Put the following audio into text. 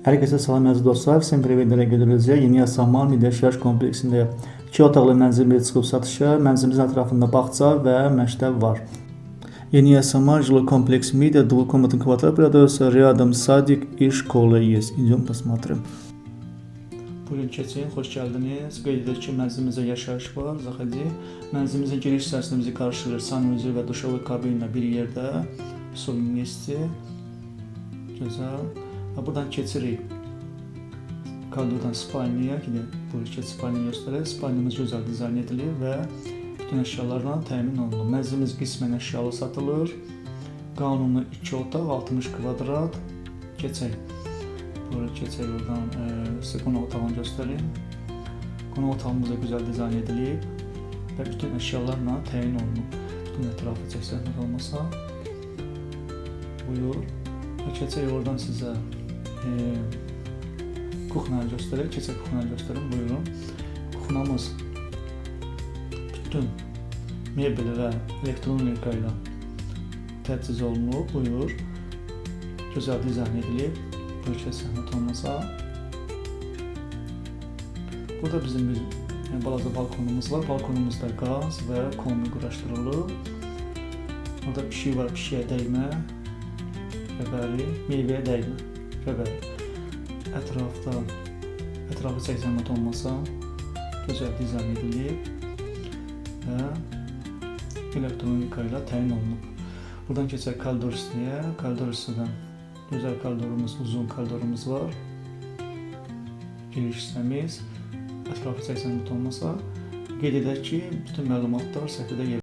Herkese salam əziz dostlar. Всем привет, дорогие друзья. Yeni Yasamal Media yaşayış kompleksində 2 otaqlı mənzil bir çıxıb satışa. Mənzilimizin ətrafında bağça və məktəb var. Yeni Yasamal жилой комплекс Media, двухкомнатный квартал продается, рядом садик и школа есть. Идем посмотрим. Buyurun keçin, xoş gəldiniz. Qeyd edək ki, mənzilimizdə yaşayış var. Zaxidi. Mənzilimizin giriş hissəsində bizi qarşılayır sanuzil və duşovı kabinlə bir yerdə. Soyunmesti. Gözəl. Buradan keçirik koridordan spalniyə ki, buyur keç spalniyə göstərir. Spalnimiz gözəl dizayn edilir və bütün əşyalarla təmin olunur. Mənzilimiz qismən əşyalı satılır. Qanuni 2 otaq, 60 kvadrat. Keçək. Buyur keçək oradan sizə qonaq otağını göstərim. Qonaq otağımız da gözəl dizayn edilib və bütün əşyalarla təmin olunur. Bütün ətrafı çəksənmək olmasa. Buyur. Keçək oradan sizə kuxnayı göstərək. Keçək kuxnayı göstərim. Buyurun. Kuxnamız bütün mebel və elektronika ilə təchiz olunub. Buyur. Gözəl dizayn edilib. Buyur keçək olmasa. Burada bizim bir balaca balkonumuz var. Balkonumuzda qaz və kombi quraşdırılıb. Burada pişik var. Pişiyə dəymə. Rəbəri, meyvəyə dəymə. Rəbəri. Ətrafı 80 metre olmasa gözəl dizayn edilib və elektronika ilə təyin olunub. Buradan keçək koridor üstüyə. Koridor üstüdən gözəl koridorumuz, uzun koridorumuz var. Giriş hissəmiz. Ətrafı 80 metre olmasa qeyd edək ki, bütün məlumatlar səhifədə yer